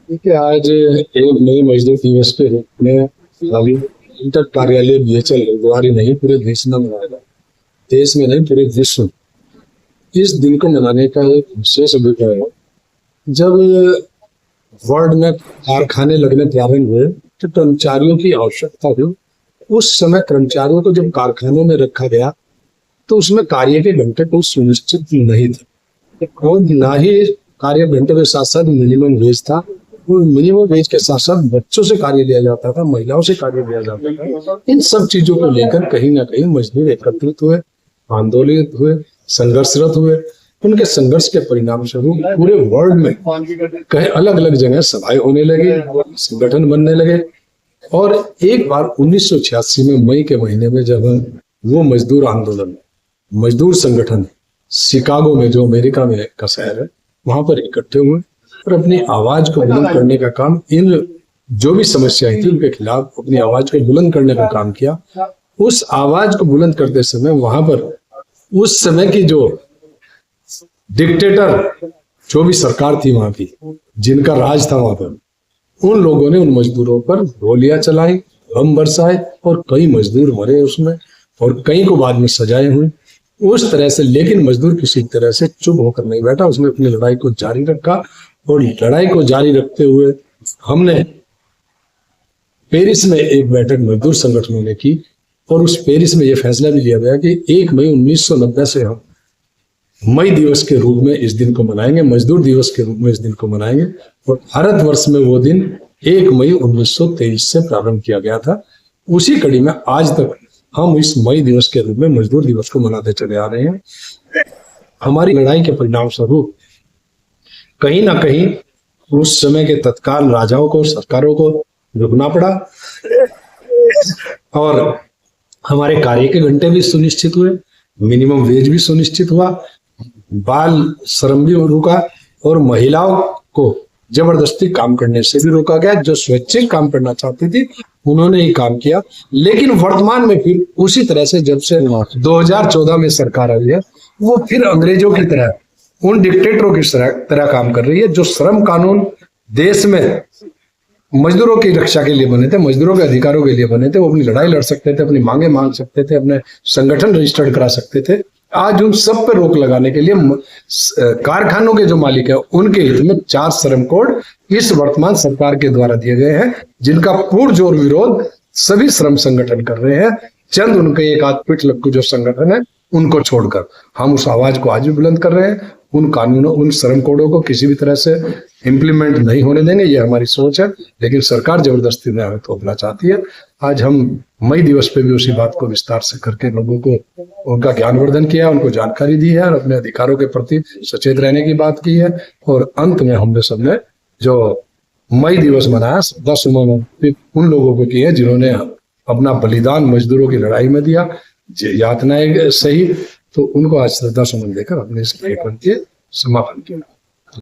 देखिए, आज एक नए मजदूर दिवस के रूप में अभी इंटर कार्यालय बीएचएल हरिद्वार ही नहीं पूरे देश में मनाया गया। देश में नहीं, पूरे विश्व में इस दिन को मनाने का एक विशेष अभिप्राय है। जब वर्ल्ड में कारखाने लगने प्रारंभ हुए तो कर्मचारियों की आवश्यकता हुई। उस समय कर्मचारियों को जब कारखानों में रखा गया तो उसमें कार्य के घंटे को सुनिश्चित नहीं थे और ना ही कार्य घंटे के साथ साथ मिनिमम वेज था। और मिनिमम वेज के साथ साथ बच्चों से कार्य लिया जाता था, महिलाओं से कार्य लिया जाता था। इन सब चीजों को लेकर कहीं ना कहीं मजदूर एकत्रित हुए, आंदोलित हुए, संघर्षरत हुए। उनके संघर्ष के परिणाम स्वरूप पूरे वर्ल्ड में कहीं अलग अलग जगह सभाएं होने लगी, संगठन बनने लगे। और एक बार 1986 में मई के महीने में जब वो मजदूर आंदोलन, मजदूर संगठन शिकागो में, जो अमेरिका में का शहर है, वहां पर इकट्ठे हुए और अपनी आवाज को बुलंद करने का काम, इन जो भी समस्याएं थी उनके खिलाफ अपनी आवाज को बुलंद करने का काम किया। उस आवाज को बुलंद करते समय वहां पर उस समय की जो डिक्टेटर, जो भी सरकार थी वहां की, जिनका राज था वहां पर, उन लोगों ने उन मजदूरों पर गोलियां चलाई, बम बरसाए और कई मजदूर मरे उसमें और कई को बाद में सजाएं हुई। उस तरह से लेकिन मजदूर किसी तरह से चुप होकर नहीं बैठा, उसने अपनी लड़ाई को जारी रखा। और लड़ाई को जारी रखते हुए हमने पेरिस में एक बैठक मजदूर संगठनों ने की और उस पेरिस में यह फैसला भी लिया गया कि 1 मई 1990 से हम मई दिवस के रूप में इस दिन को मनाएंगे, मजदूर दिवस के रूप में इस दिन को मनाएंगे। और भारतवर्ष में वो दिन 1 मई 1923 से प्रारंभ किया गया था। उसी कड़ी में आज तक हम इस मई दिवस के रूप में मजदूर दिवस को मनाते चले आ रहे हैं। हमारी लड़ाई के परिणाम स्वरूप कहीं ना कहीं उस समय के तत्काल राजाओं को, सरकारों को रुकना पड़ा और हमारे कार्य के घंटे भी सुनिश्चित हुए, मिनिमम वेज भी सुनिश्चित हुआ, बाल श्रम भी रुका और महिलाओं को जबरदस्ती काम करने से भी रोका गया। जो स्वैच्छिक काम करना चाहती थी उन्होंने ही काम किया। लेकिन वर्तमान में फिर उसी तरह से जब से 2014 में सरकार आई है, वो फिर अंग्रेजों की तरह, उन डिक्टेटरों की तरह काम कर रही है। जो श्रम कानून देश में मजदूरों की रक्षा के लिए बने थे, मजदूरों के अधिकारों के लिए बने थे, वो अपनी लड़ाई लड़ सकते थे, अपनी मांगे मांग सकते थे, अपने संगठन रजिस्टर्ड करा सकते थे। आज उन सब पर रोक लगाने के लिए कारखानों के जो मालिक है उनके हित में 4 श्रम कोड इस वर्तमान सरकार के द्वारा दिए गए हैं, जिनका पुरजोर विरोध सभी श्रम संगठन कर रहे हैं। चंद उनके एक आध पिठ लग्गू जो संगठन है उनको छोड़कर हम उस आवाज को आज भी बुलंद कर रहे हैं। उन कानूनों, उन श्रम कोडों को किसी भी तरह से इम्प्लीमेंट नहीं होने देंगे, ये हमारी सोच है। लेकिन सरकार जबरदस्ती में हमें थोपना चाहती है। आज हम मई दिवस पे भी उसी बात को विस्तार से करके लोगों को उनका ज्ञानवर्धन किया, उनको जानकारी दी है और अपने अधिकारों के प्रति सचेत रहने की बात की है। और अंत में हमने सबने जो मई दिवस मनाया, 10 उन लोगों को की है जिन्होंने अपना बलिदान मजदूरों की लड़ाई में दिया, यातनाएं सही, तो उनको आज श्रद्धा सुमन देकर अपने इस कार्यक्रम के समापन किया।